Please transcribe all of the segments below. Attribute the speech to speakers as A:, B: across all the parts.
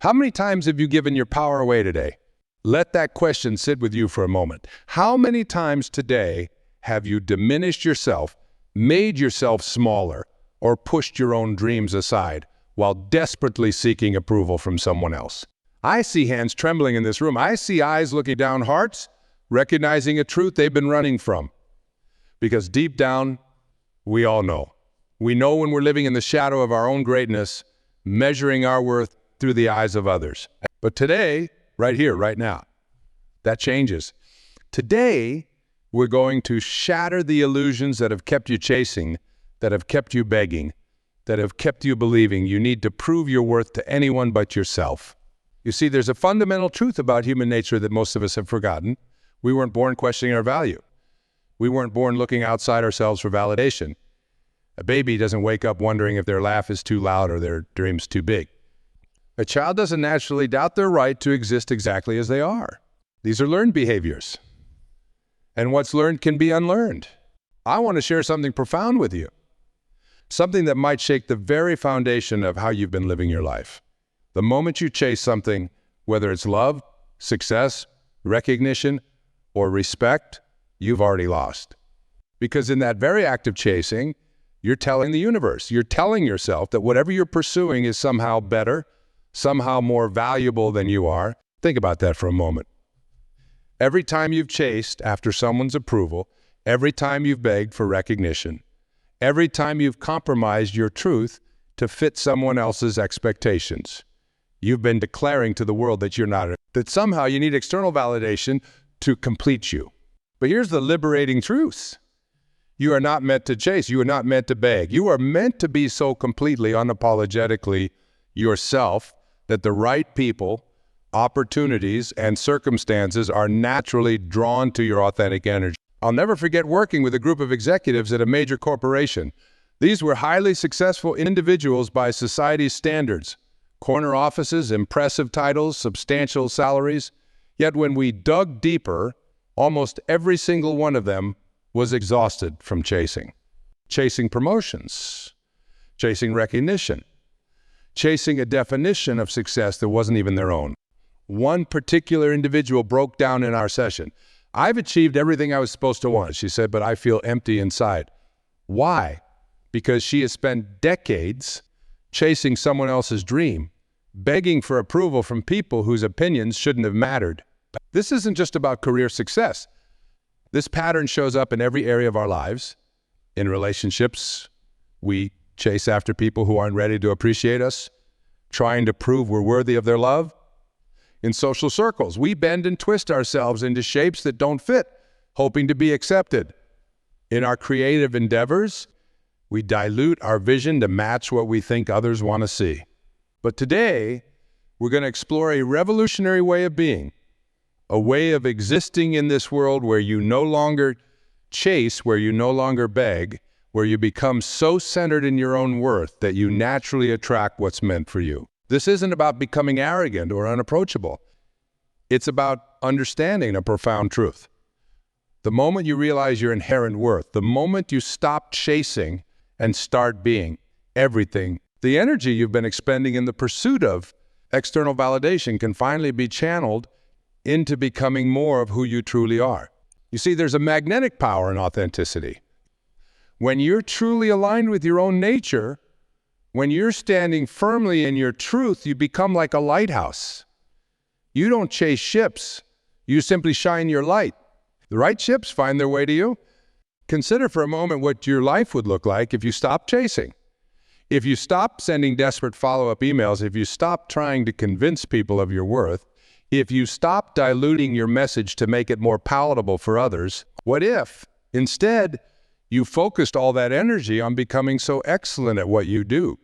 A: How many times have you given your power away today? Let that question sit with you for a moment. How many times today have you diminished yourself, made yourself smaller, or pushed your own dreams aside while desperately seeking approval from someone else? I see hands trembling in this room. I see eyes looking down, hearts recognizing a truth they've been running from. Because deep down, we all know. We know when we're living in the shadow of our own greatness, measuring our worth through the eyes of others. But today, right here, right now, that changes. Today, we're going to shatter the illusions that have kept you chasing, that have kept you begging, that have kept you believing you need to prove your worth to anyone but yourself. You see, there's a fundamental truth about human nature that most of us have forgotten. We weren't born questioning our value. We weren't born looking outside ourselves for validation. A baby doesn't wake up wondering if their laugh is too loud or their dream's too big. A child doesn't naturally doubt their right to exist exactly as they are. These are learned behaviors. And what's learned can be unlearned. I want to share something profound with you. Something that might shake the very foundation of how you've been living your life. The moment you chase something, whether it's love, success, recognition, or respect, you've already lost. Because in that very act of chasing, you're telling the universe, you're telling yourself that whatever you're pursuing is somehow better, somehow more valuable than you are. Think about that for a moment. Every time you've chased after someone's approval, every time you've begged for recognition, every time you've compromised your truth to fit someone else's expectations, you've been declaring to the world that you're not, that somehow you need external validation to complete you. But here's the liberating truth. You are not meant to chase. You are not meant to beg. You are meant to be so completely, unapologetically yourself that the right people, opportunities, and circumstances are naturally drawn to your authentic energy. I'll never forget working with a group of executives at a major corporation. These were highly successful individuals by society's standards. Corner offices, impressive titles, substantial salaries. Yet when we dug deeper, almost every single one of them was exhausted from chasing. Chasing promotions, chasing recognition, chasing a definition of success that wasn't even their own. One particular individual broke down in our session. I've achieved everything I was supposed to want, she said, but I feel empty inside. Why? Because she has spent decades chasing someone else's dream, begging for approval from people whose opinions shouldn't have mattered. This isn't just about career success. This pattern shows up in every area of our lives. In relationships, we chase after people who aren't ready to appreciate us, trying to prove we're worthy of their love. In social circles, we bend and twist ourselves into shapes that don't fit, hoping to be accepted. In our creative endeavors, we dilute our vision to match what we think others want to see. But today, we're going to explore a revolutionary way of being, a way of existing in this world where you no longer chase, where you no longer beg, where you become so centered in your own worth that you naturally attract what's meant for you. This isn't about becoming arrogant or unapproachable. It's about understanding a profound truth. The moment you realize your inherent worth, the moment you stop chasing and start being everything, the energy you've been expending in the pursuit of external validation can finally be channeled into becoming more of who you truly are. You see, there's a magnetic power in authenticity. When you're truly aligned with your own nature, when you're standing firmly in your truth, you become like a lighthouse. You don't chase ships. You simply shine your light. The right ships find their way to you. Consider for a moment what your life would look like if you stopped chasing. If you stopped sending desperate follow-up emails, if you stopped trying to convince people of your worth, if you stopped diluting your message to make it more palatable for others, what if, instead, you focused all that energy on becoming so excellent at what you do,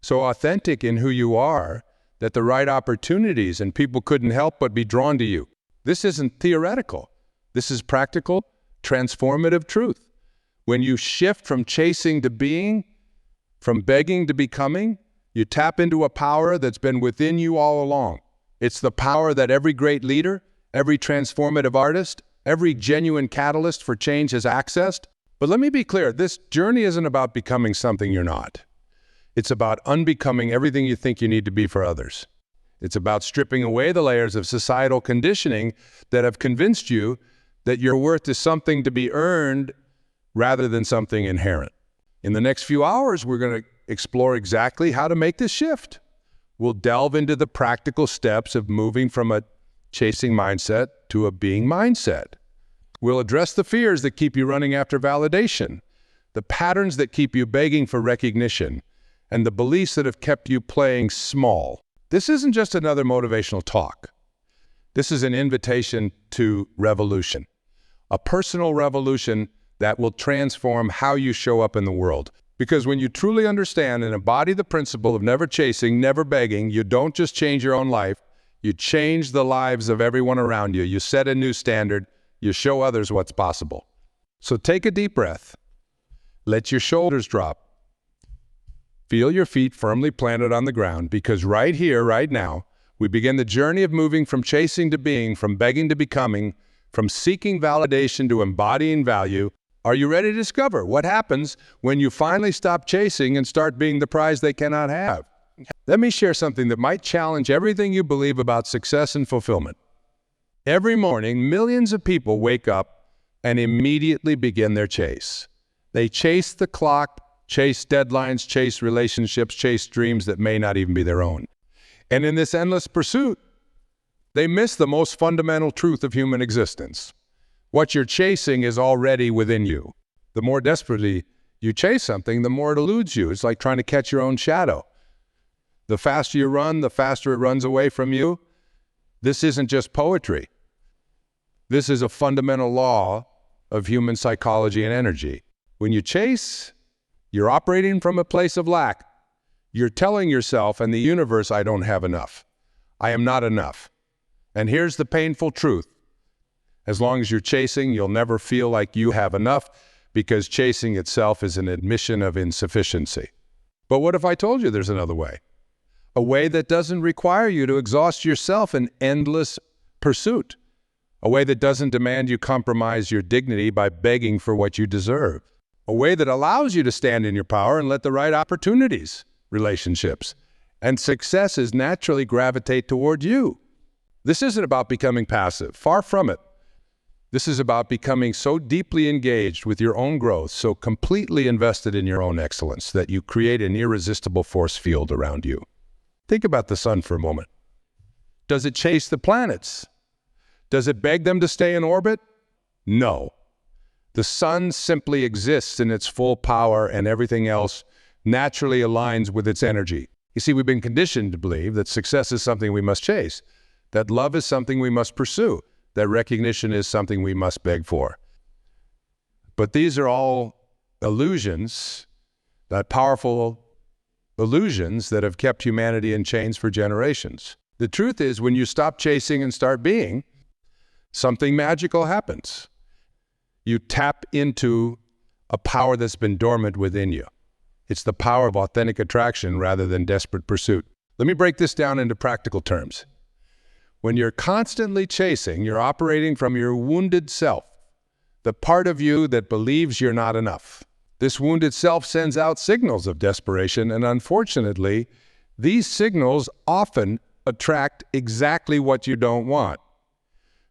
A: so authentic in who you are, that the right opportunities and people couldn't help but be drawn to you? This isn't theoretical. This is practical, transformative truth. When you shift from chasing to being, from begging to becoming, you tap into a power that's been within you all along. It's the power that every great leader, every transformative artist, every genuine catalyst for change has accessed. But let me be clear, this journey isn't about becoming something you're not. It's about unbecoming everything you think you need to be for others. It's about stripping away the layers of societal conditioning that have convinced you that your worth is something to be earned rather than something inherent. In the next few hours, we're going to explore exactly how to make this shift. We'll delve into the practical steps of moving from a chasing mindset to a being mindset. We'll address the fears that keep you running after validation, the patterns that keep you begging for recognition, and the beliefs that have kept you playing small. This isn't just another motivational talk. This is an invitation to revolution, a personal revolution that will transform how you show up in the world. Because when you truly understand and embody the principle of never chasing, never begging, you don't just change your own life, you change the lives of everyone around you. You set a new standard, you show others what's possible. So take a deep breath. Let your shoulders drop. Feel your feet firmly planted on the ground, because right here, right now, we begin the journey of moving from chasing to being, from begging to becoming, from seeking validation to embodying value. Are you ready to discover what happens when you finally stop chasing and start being the prize they cannot have? Let me share something that might challenge everything you believe about success and fulfillment. Every morning, millions of people wake up and immediately begin their chase. They chase the clock, chase deadlines, chase relationships, chase dreams that may not even be their own. And in this endless pursuit, they miss the most fundamental truth of human existence. What you're chasing is already within you. The more desperately you chase something, the more it eludes you. It's like trying to catch your own shadow. The faster you run, the faster it runs away from you. This isn't just poetry. This is a fundamental law of human psychology and energy. When you chase, you're operating from a place of lack. You're telling yourself and the universe, I don't have enough. I am not enough. And here's the painful truth. As long as you're chasing, you'll never feel like you have enough, because chasing itself is an admission of insufficiency. But what if I told you there's another way? A way that doesn't require you to exhaust yourself in endless pursuit. A way that doesn't demand you compromise your dignity by begging for what you deserve. A way that allows you to stand in your power and let the right opportunities, relationships, and successes naturally gravitate toward you. This isn't about becoming passive. Far from it. This is about becoming so deeply engaged with your own growth, so completely invested in your own excellence, that you create an irresistible force field around you. Think about the sun for a moment. Does it chase the planets? Does it beg them to stay in orbit? No. The sun simply exists in its full power, and everything else naturally aligns with its energy. You see, we've been conditioned to believe that success is something we must chase, that love is something we must pursue, that recognition is something we must beg for. But these are all illusions, that powerful illusions that have kept humanity in chains for generations. The truth is, when you stop chasing and start being, something magical happens. You tap into a power that's been dormant within you. It's the power of authentic attraction rather than desperate pursuit. Let me break this down into practical terms. When you're constantly chasing, you're operating from your wounded self, the part of you that believes you're not enough. This wounded self sends out signals of desperation, and unfortunately, these signals often attract exactly what you don't want.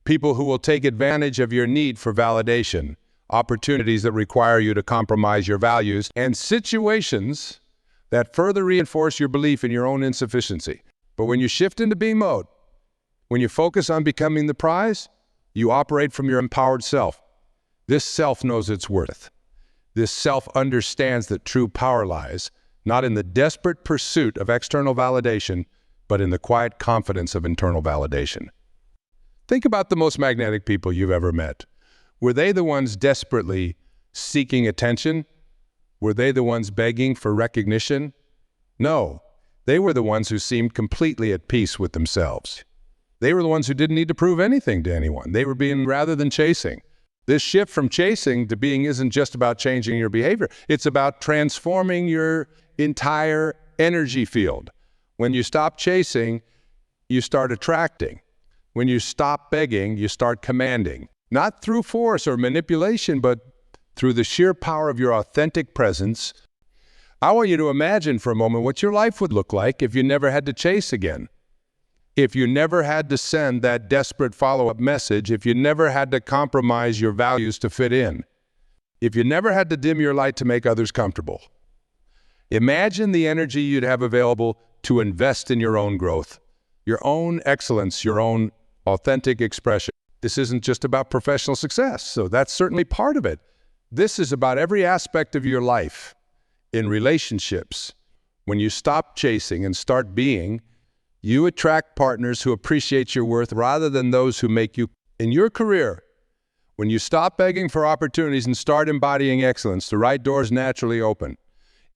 A: People who will take advantage of your need for validation, opportunities that require you to compromise your values, and situations that further reinforce your belief in your own insufficiency. But when you shift into being mode, when you focus on becoming the prize, you operate from your empowered self. This self knows its worth. This self understands that true power lies not in the desperate pursuit of external validation, but in the quiet confidence of internal validation. Think about the most magnetic people you've ever met. Were they the ones desperately seeking attention? Were they the ones begging for recognition? No, they were the ones who seemed completely at peace with themselves. They were the ones who didn't need to prove anything to anyone. They were being rather than chasing. This shift from chasing to being isn't just about changing your behavior. It's about transforming your entire energy field. When you stop chasing, you start attracting. When you stop begging, you start commanding. Not through force or manipulation, but through the sheer power of your authentic presence. I want you to imagine for a moment what your life would look like if you never had to chase again. if you never had to send that desperate follow-up message, if you never had to compromise your values to fit in, if you never had to dim your light to make others comfortable? Imagine the energy you'd have available to invest in your own growth, your own excellence, your own authentic expression. This isn't just about professional success, so that's certainly part of it. This is about every aspect of your life. In relationships, when you stop chasing and start being, you attract partners who appreciate your worth rather than those who make you. In your career, when you stop begging for opportunities and start embodying excellence, the right doors naturally open.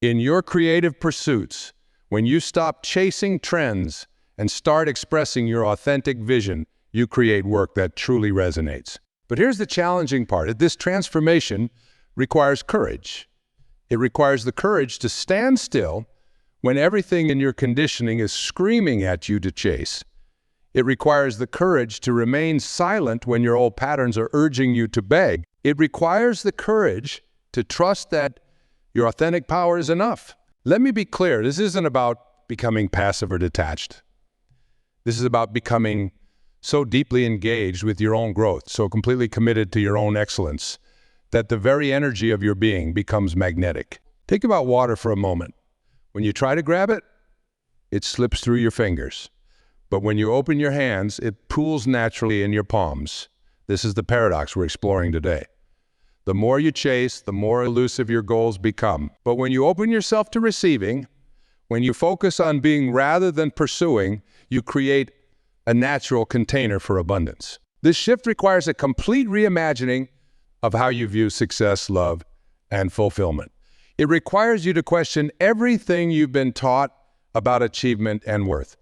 A: In your creative pursuits, when you stop chasing trends and start expressing your authentic vision, you create work that truly resonates. But here's the challenging part. This transformation requires courage. It requires the courage to stand still when everything in your conditioning is screaming at you to chase. It requires the courage to remain silent when your old patterns are urging you to beg. It requires the courage to trust that your authentic power is enough. Let me be clear, this isn't about becoming passive or detached. This is about becoming so deeply engaged with your own growth, so completely committed to your own excellence, that the very energy of your being becomes magnetic. Think about water for a moment. When you try to grab it, it slips through your fingers. But when you open your hands, it pools naturally in your palms. This is the paradox we're exploring today. The more you chase, the more elusive your goals become. But when you open yourself to receiving, when you focus on being rather than pursuing, you create a natural container for abundance. This shift requires a complete reimagining of how you view success, love, and fulfillment. It requires you to question everything you've been taught about achievement and worth.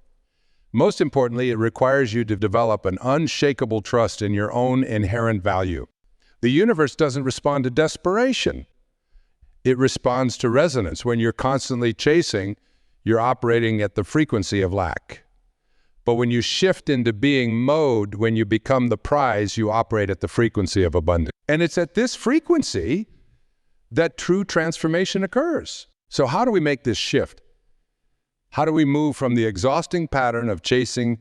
A: Most importantly, it requires you to develop an unshakable trust in your own inherent value. The universe doesn't respond to desperation. It responds to resonance. When you're constantly chasing, you're operating at the frequency of lack. But when you shift into being mode, when you become the prize, you operate at the frequency of abundance. And it's at this frequency that true transformation occurs. So how do we make this shift? How do we move from the exhausting pattern of chasing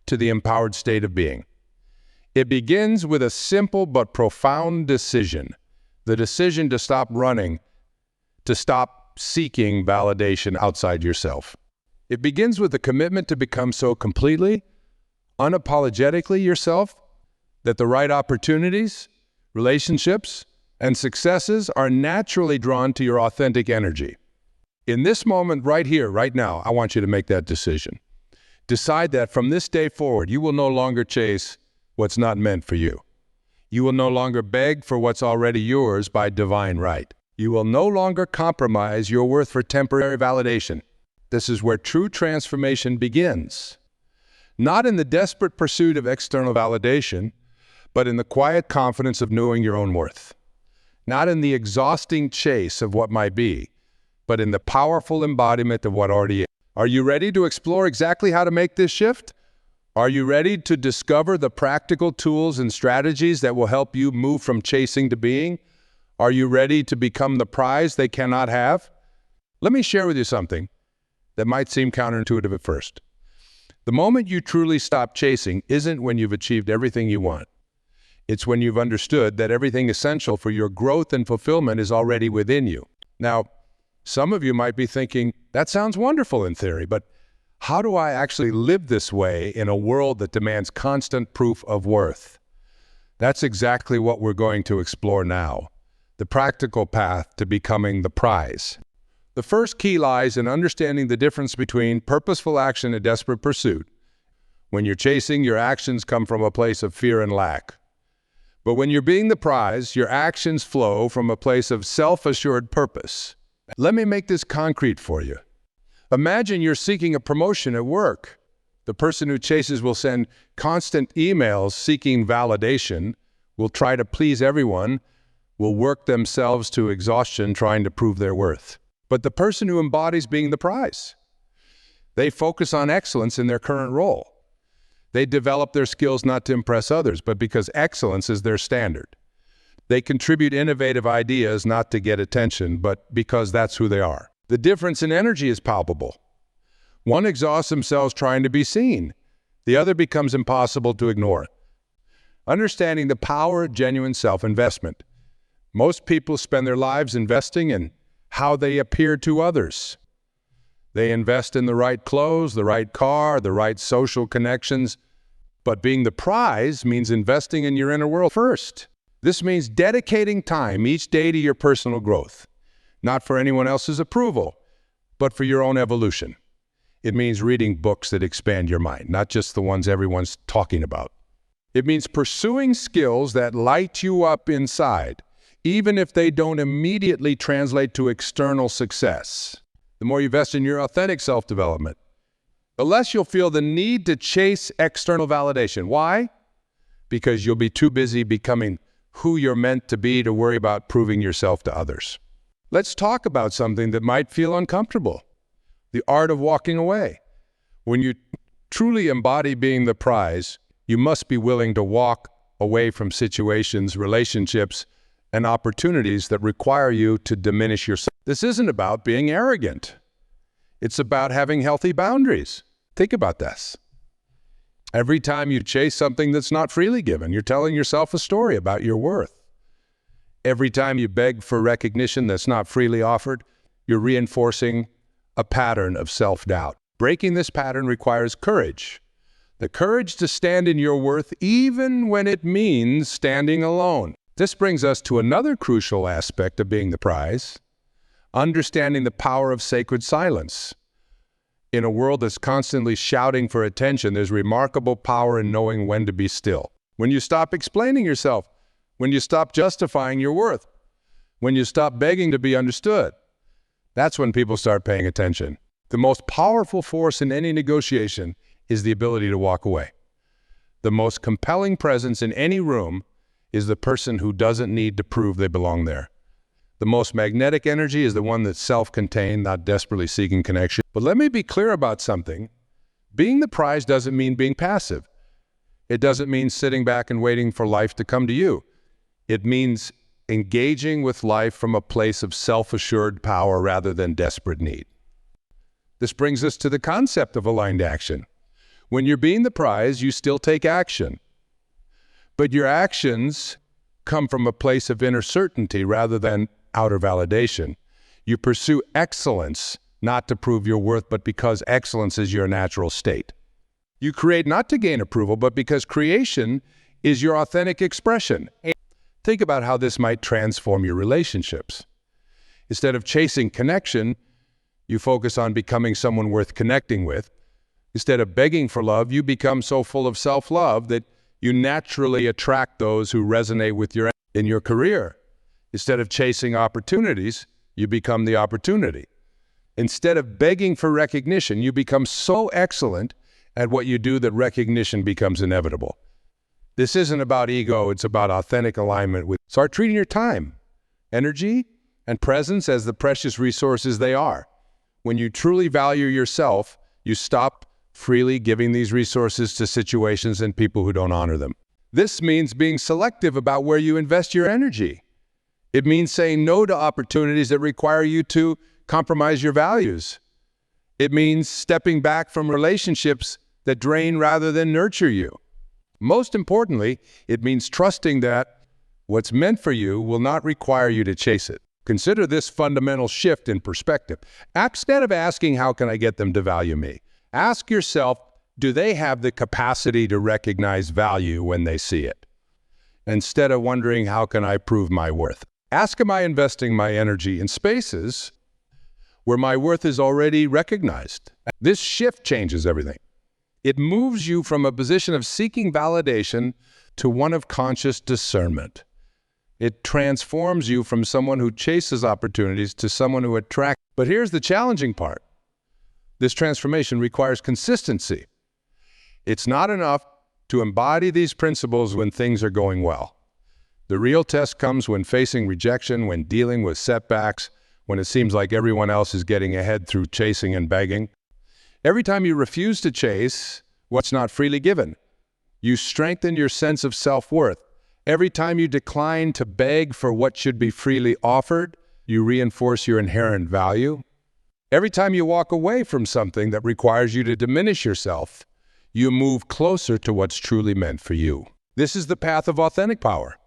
A: to the empowered state of being? It begins with a simple but profound decision. The decision to stop running, to stop seeking validation outside yourself. It begins with the commitment to become so completely, unapologetically yourself that the right opportunities, relationships, and successes are naturally drawn to your authentic energy. In this moment right here, right now, I want you to make that decision. Decide that from this day forward, you will no longer chase what's not meant for you. You will no longer beg for what's already yours by divine right. You will no longer compromise your worth for temporary validation. This is where true transformation begins. Not in the desperate pursuit of external validation, but in the quiet confidence of knowing your own worth. Not in the exhausting chase of what might be, but in the powerful embodiment of what already is. Are you ready to explore exactly how to make this shift? Are you ready to discover the practical tools and strategies that will help you move from chasing to being? Are you ready to become the prize they cannot have? Let me share with you something that might seem counterintuitive at first. The moment you truly stop chasing isn't when you've achieved everything you want. It's when you've understood that everything essential for your growth and fulfillment is already within you. Now, some of you might be thinking, that sounds wonderful in theory, but how do I actually live this way in a world that demands constant proof of worth? That's exactly what we're going to explore now, the practical path to becoming the prize. The first key lies in understanding the difference between purposeful action and desperate pursuit. When you're chasing, your actions come from a place of fear and lack. But when you're being the prize, your actions flow from a place of self-assured purpose. Let me make this concrete for you. Imagine you're seeking a promotion at work. The person who chases will send constant emails seeking validation, will try to please everyone, will work themselves to exhaustion trying to prove their worth. But the person who embodies being the prize, they focus on excellence in their current role. They develop their skills not to impress others, but because excellence is their standard. They contribute innovative ideas not to get attention, but because that's who they are. The difference in energy is palpable. One exhausts themselves trying to be seen. The other becomes impossible to ignore. Understanding the power of genuine self-investment. Most people spend their lives investing in how they appear to others. They invest in the right clothes, the right car, the right social connections. But being the prize means investing in your inner world first. This means dedicating time each day to your personal growth, not for anyone else's approval, but for your own evolution. It means reading books that expand your mind, not just the ones everyone's talking about. It means pursuing skills that light you up inside, even if they don't immediately translate to external success. The more you invest in your authentic self-development, the less you'll feel the need to chase external validation. Why? Because you'll be too busy becoming who you're meant to be to worry about proving yourself to others. Let's talk about something that might feel uncomfortable. The art of walking away. When you truly embody being the prize, you must be willing to walk away from situations, relationships, and opportunities that require you to diminish yourself. This isn't about being arrogant. It's about having healthy boundaries. Think about this. Every time you chase something that's not freely given, you're telling yourself a story about your worth. Every time you beg for recognition that's not freely offered, you're reinforcing a pattern of self-doubt. Breaking this pattern requires courage. The courage to stand in your worth even when it means standing alone. This brings us to another crucial aspect of being the prize, understanding the power of sacred silence. In a world that's constantly shouting for attention, there's remarkable power in knowing when to be still. When you stop explaining yourself, when you stop justifying your worth, when you stop begging to be understood, that's when people start paying attention. The most powerful force in any negotiation is the ability to walk away. The most compelling presence in any room is the person who doesn't need to prove they belong there. The most magnetic energy is the one that's self-contained, not desperately seeking connection. But let me be clear about something. Being the prize doesn't mean being passive. It doesn't mean sitting back and waiting for life to come to you. It means engaging with life from a place of self-assured power rather than desperate need. This brings us to the concept of aligned action. When you're being the prize, you still take action. But your actions come from a place of inner certainty rather than outer validation. You pursue excellence, not to prove your worth, but because excellence is your natural state. You create not to gain approval, but because creation is your authentic expression. Think about how this might transform your relationships. Instead of chasing connection, you focus on becoming someone worth connecting with. Instead of begging for love, you become so full of self-love that you naturally attract those who resonate with you in your career. Instead of chasing opportunities, you become the opportunity. Instead of begging for recognition, you become so excellent at what you do that recognition becomes inevitable. This isn't about ego, it's about authentic alignment with. Start treating your time, energy, and presence as the precious resources they are. When you truly value yourself, you stop freely giving these resources to situations and people who don't honor them. This means being selective about where you invest your energy. It means saying no to opportunities that require you to compromise your values. It means stepping back from relationships that drain rather than nurture you. Most importantly, it means trusting that what's meant for you will not require you to chase it. Consider this fundamental shift in perspective. Instead of asking, how can I get them to value me? Ask yourself, do they have the capacity to recognize value when they see it? Instead of wondering, how can I prove my worth? Ask, am I investing my energy in spaces where my worth is already recognized? This shift changes everything. It moves you from a position of seeking validation to one of conscious discernment. It transforms you from someone who chases opportunities to someone who attracts. But here's the challenging part. This transformation requires consistency. It's not enough to embody these principles when things are going well. The real test comes when facing rejection, when dealing with setbacks, when it seems like everyone else is getting ahead through chasing and begging. Every time you refuse to chase what's not freely given, you strengthen your sense of self-worth. Every time you decline to beg for what should be freely offered, you reinforce your inherent value. Every time you walk away from something that requires you to diminish yourself, you move closer to what's truly meant for you. This is the path of authentic power.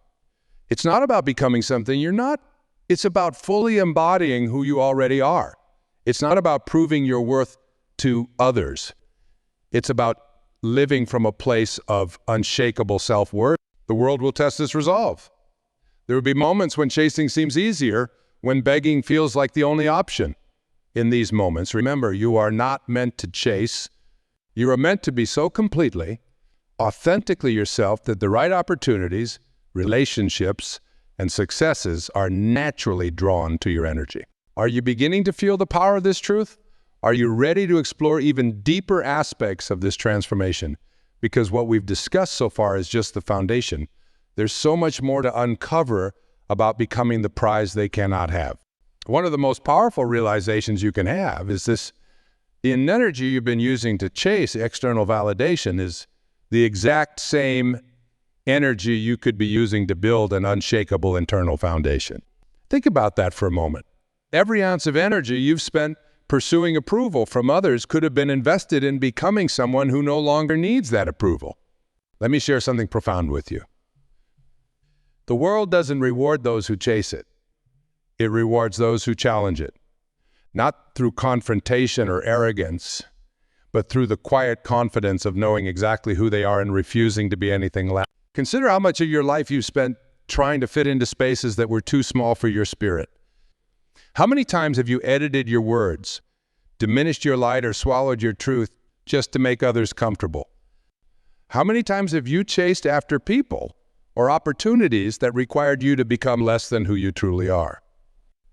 A: It's not about becoming something you're not. It's about fully embodying who you already are. It's not about proving your worth to others. It's about living from a place of unshakable self-worth. The world will test this resolve. There will be moments when chasing seems easier, when begging feels like the only option. In these moments, remember, you are not meant to chase. You are meant to be so completely, authentically yourself that the right opportunities, relationships, and successes are naturally drawn to your energy. Are you beginning to feel the power of this truth? Are you ready to explore even deeper aspects of this transformation? Because what we've discussed so far is just the foundation. There's so much more to uncover about becoming the prize they cannot have. One of the most powerful realizations you can have is this: the energy you've been using to chase external validation is the exact same energy you could be using to build an unshakable internal foundation. Think about that for a moment. Every ounce of energy you've spent pursuing approval from others could have been invested in becoming someone who no longer needs that approval. Let me share something profound with you. The world doesn't reward those who chase it. It rewards those who challenge it. Not through confrontation or arrogance, but through the quiet confidence of knowing exactly who they are and refusing to be anything less. Consider how much of your life you've spent trying to fit into spaces that were too small for your spirit. How many times have you edited your words, diminished your light, or swallowed your truth just to make others comfortable? How many times have you chased after people or opportunities that required you to become less than who you truly are?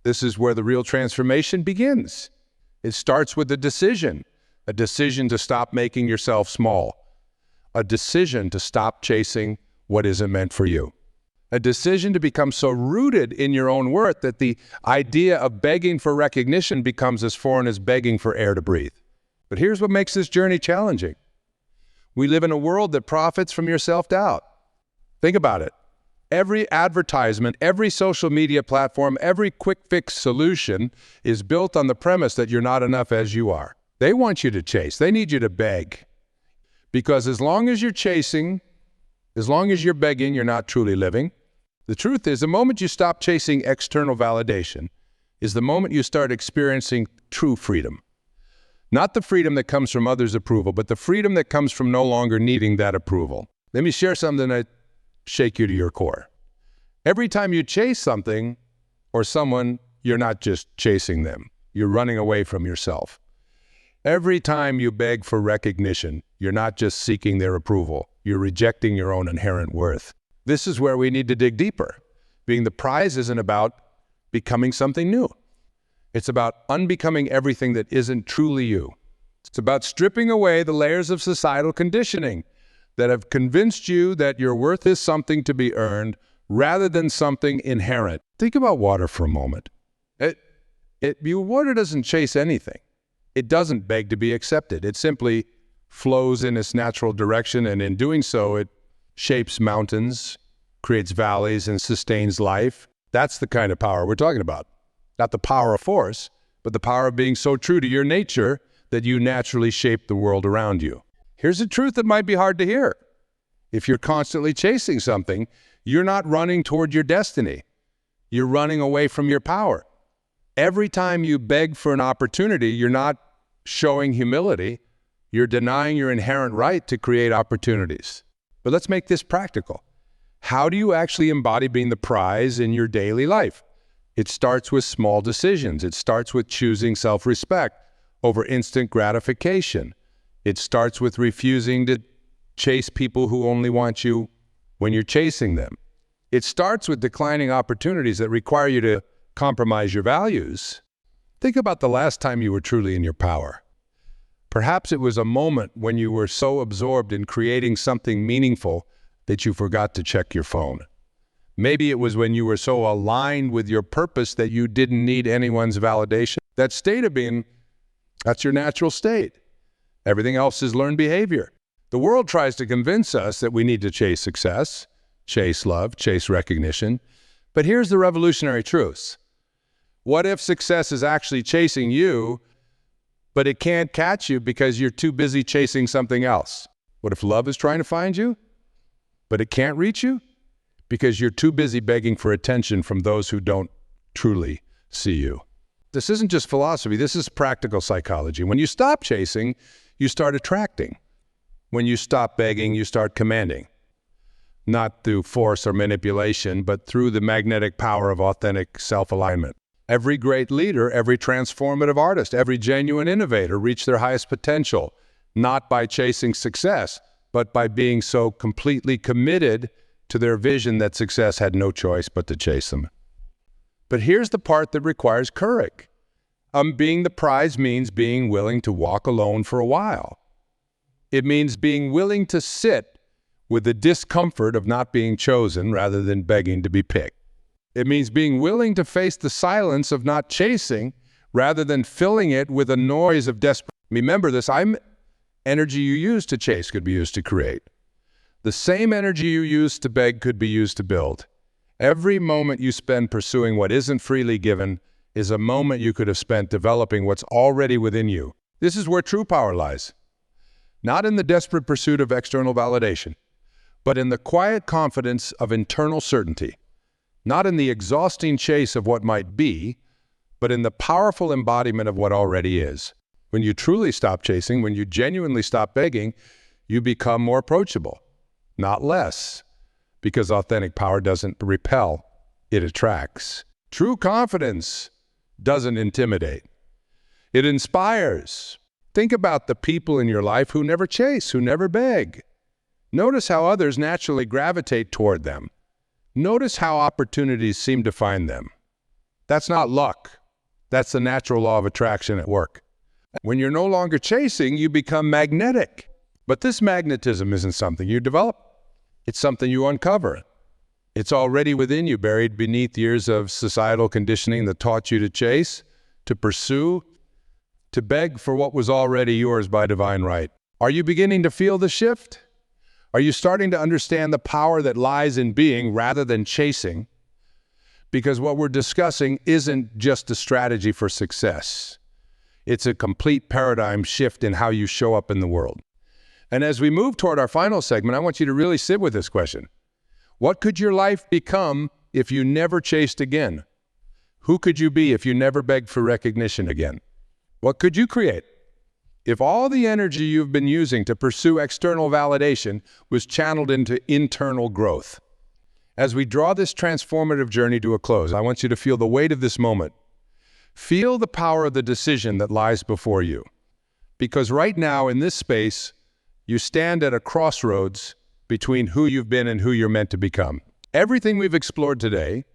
A: This is where the real transformation begins. It starts with a decision to stop making yourself small, a decision to stop chasing what isn't meant for you, a decision to become so rooted in your own worth that the idea of begging for recognition becomes as foreign as begging for air to breathe. But here's what makes this journey challenging. We live in a world that profits from your self-doubt. Think about it. Every advertisement, every social media platform, every quick fix solution is built on the premise that you're not enough as you are. They want you to chase. They need you to beg. Because as long as you're chasing, as long as you're begging, you're not truly living. The truth is, the moment you stop chasing external validation is the moment you start experiencing true freedom. Not the freedom that comes from others' approval, but the freedom that comes from no longer needing that approval. Let me share something that shake you to your core. Every time you chase something or someone, you're not just chasing them. You're running away from yourself. Every time you beg for recognition, you're not just seeking their approval. You're rejecting your own inherent worth. This is where we need to dig deeper. Being the prize isn't about becoming something new. It's about unbecoming everything that isn't truly you. It's about stripping away the layers of societal conditioning that have convinced you that your worth is something to be earned rather than something inherent. Think about water for a moment. Water doesn't chase anything. It doesn't beg to be accepted. It simply flows in its natural direction, and in doing so, it shapes mountains, creates valleys, and sustains life. That's the kind of power we're talking about. Not the power of force, but the power of being so true to your nature that you naturally shape the world around you. Here's a truth that might be hard to hear. If you're constantly chasing something, you're not running toward your destiny. You're running away from your power. Every time you beg for an opportunity, you're not showing humility. You're denying your inherent right to create opportunities. But let's make this practical. How do you actually embody being the prize in your daily life? It starts with small decisions. It starts with choosing self-respect over instant gratification. It starts with refusing to chase people who only want you when you're chasing them. It starts with declining opportunities that require you to compromise your values. Think about the last time you were truly in your power. Perhaps it was a moment when you were so absorbed in creating something meaningful that you forgot to check your phone. Maybe it was when you were so aligned with your purpose that you didn't need anyone's validation. That state of being, that's your natural state. Everything else is learned behavior. The world tries to convince us that we need to chase success, chase love, chase recognition. But here's the revolutionary truth. What if success is actually chasing you, but it can't catch you because you're too busy chasing something else? What if love is trying to find you, but it can't reach you? Because you're too busy begging for attention from those who don't truly see you. This isn't just philosophy, this is practical psychology. When you stop chasing, you start attracting. When you stop begging, you start commanding. Not through force or manipulation, but through the magnetic power of authentic self-alignment. Every great leader, every transformative artist, every genuine innovator reached their highest potential, not by chasing success, but by being so completely committed to their vision that success had no choice but to chase them. But here's the part that requires courage. Being the prize means being willing to walk alone for a while. It means being willing to sit with the discomfort of not being chosen rather than begging to be picked. It means being willing to face the silence of not chasing rather than filling it with a noise of desperation. Remember this, energy you use to chase could be used to create. The same energy you use to beg could be used to build. Every moment you spend pursuing what isn't freely given is a moment you could have spent developing what's already within you. This is where true power lies. Not in the desperate pursuit of external validation, but in the quiet confidence of internal certainty. Not in the exhausting chase of what might be, but in the powerful embodiment of what already is. When you truly stop chasing, when you genuinely stop begging, you become more approachable, not less, because authentic power doesn't repel, it attracts. True confidence doesn't intimidate. It inspires. Think about the people in your life who never chase, who never beg. Notice how others naturally gravitate toward them. Notice how opportunities seem to find them. That's not luck. That's the natural law of attraction at work. When you're no longer chasing, you become magnetic. But this magnetism isn't something you develop. It's something you uncover. It's already within you, buried beneath years of societal conditioning that taught you to chase, to pursue, to beg for what was already yours by divine right. Are you beginning to feel the shift? Are you starting to understand the power that lies in being rather than chasing? Because what we're discussing isn't just a strategy for success. It's a complete paradigm shift in how you show up in the world. And as we move toward our final segment, I want you to really sit with this question. What could your life become if you never chased again? Who could you be if you never begged for recognition again? What could you create if all the energy you've been using to pursue external validation was channeled into internal growth? As we draw this transformative journey to a close, I want you to feel the weight of this moment. Feel the power of the decision that lies before you. Because right now, in this space, you stand at a crossroads between who you've been and who you're meant to become. Everything we've explored today,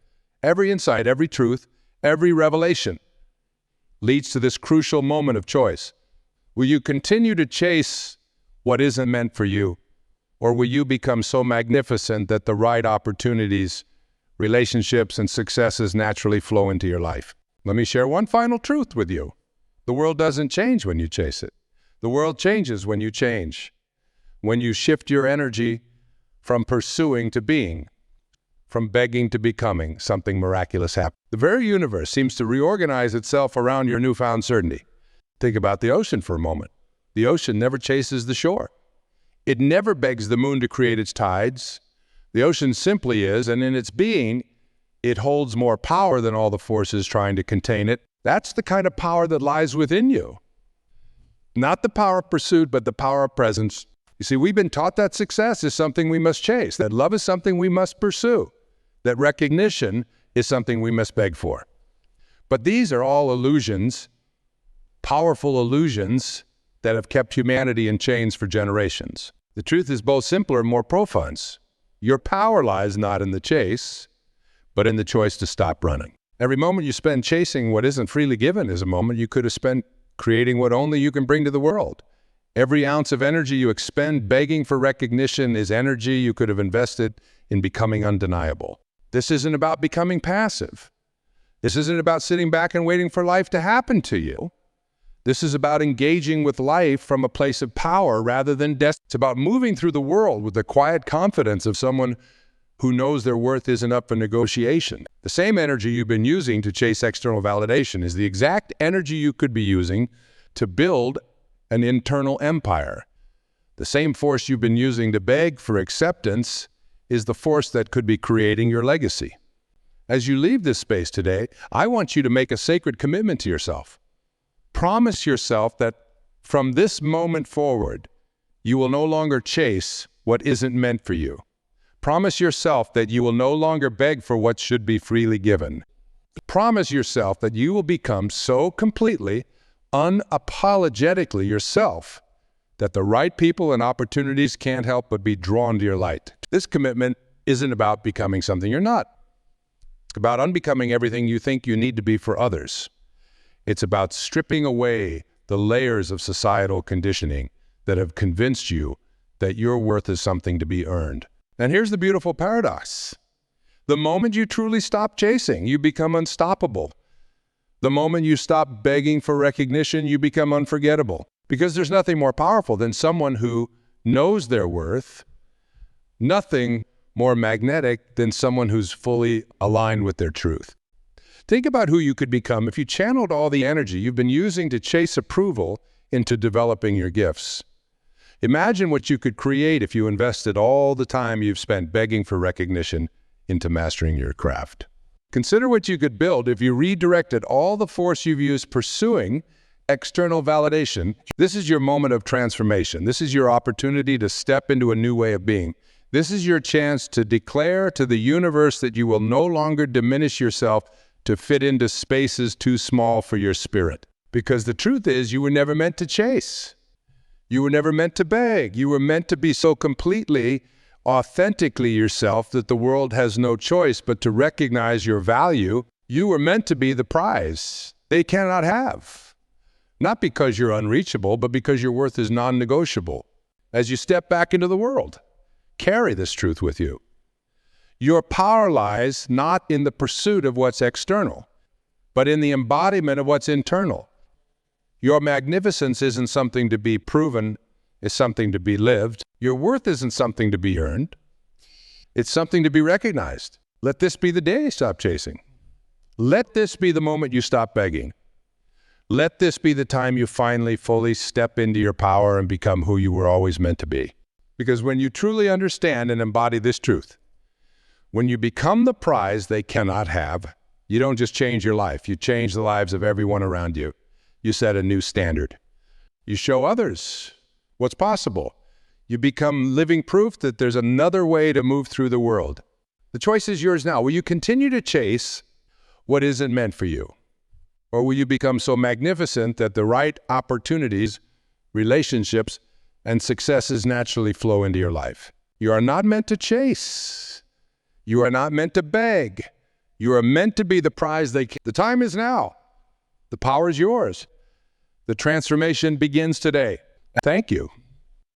A: every insight, every truth, every revelation, leads to this crucial moment of choice. Will you continue to chase what isn't meant for you? Or will you become so magnificent that the right opportunities, relationships, and successes naturally flow into your life? Let me share one final truth with you. The world doesn't change when you chase it. The world changes when you change. When you shift your energy from pursuing to being, from begging to becoming, something miraculous happens. The very universe seems to reorganize itself around your newfound certainty. Think about the ocean for a moment. The ocean never chases the shore. It never begs the moon to create its tides. The ocean simply is, and in its being, it holds more power than all the forces trying to contain it. That's the kind of power that lies within you. Not the power of pursuit, but the power of presence. You see, we've been taught that success is something we must chase, that love is something we must pursue, that recognition is something we must beg for. But these are all illusions, powerful illusions that have kept humanity in chains for generations. The truth is both simpler and more profound. Your power lies not in the chase, but in the choice to stop running. Every moment you spend chasing what isn't freely given is a moment you could have spent creating what only you can bring to the world. Every ounce of energy you expend begging for recognition is energy you could have invested in becoming undeniable. This isn't about becoming passive. This isn't about sitting back and waiting for life to happen to you. This is about engaging with life from a place of power rather than destiny. It's about moving through the world with the quiet confidence of someone who knows their worth isn't up for negotiation. The same energy you've been using to chase external validation is the exact energy you could be using to build an internal empire. The same force you've been using to beg for acceptance is the force that could be creating your legacy. As you leave this space today, I want you to make a sacred commitment to yourself. Promise yourself that from this moment forward, you will no longer chase what isn't meant for you. Promise yourself that you will no longer beg for what should be freely given. Promise yourself that you will become so completely, unapologetically yourself that the right people and opportunities can't help but be drawn to your light. This commitment isn't about becoming something you're not. It's about unbecoming everything you think you need to be for others. It's about stripping away the layers of societal conditioning that have convinced you that your worth is something to be earned. And here's the beautiful paradox. The moment you truly stop chasing, you become unstoppable. The moment you stop begging for recognition, you become unforgettable. Because there's nothing more powerful than someone who knows their worth, nothing more magnetic than someone who's fully aligned with their truth. Think about who you could become if you channeled all the energy you've been using to chase approval into developing your gifts. Imagine what you could create if you invested all the time you've spent begging for recognition into mastering your craft. Consider what you could build if you redirected all the force you've used pursuing external validation. This is your moment of transformation. This is your opportunity to step into a new way of being. This is your chance to declare to the universe that you will no longer diminish yourself to fit into spaces too small for your spirit. Because the truth is, you were never meant to chase. You were never meant to beg. You were meant to be so completely, authentically yourself that the world has no choice but to recognize your value. You were meant to be the prize they cannot have. Not because you're unreachable, but because your worth is non-negotiable. As you step back into the world, carry this truth with you. Your power lies not in the pursuit of what's external, but in the embodiment of what's internal. Your magnificence isn't something to be proven, it's something to be lived. Your worth isn't something to be earned, it's something to be recognized. Let this be the day you stop chasing. Let this be the moment you stop begging. Let this be the time you finally fully step into your power and become who you were always meant to be. Because when you truly understand and embody this truth, when you become the prize they cannot have, you don't just change your life, you change the lives of everyone around you. You set a new standard. You show others what's possible. You become living proof that there's another way to move through the world. The choice is yours now. Will you continue to chase what isn't meant for you? Or will you become so magnificent that the right opportunities, relationships, and successes naturally flow into your life? You are not meant to chase. You are not meant to beg. You are meant to be the prize they can. The time is now. The power is yours. The transformation begins today. Thank you.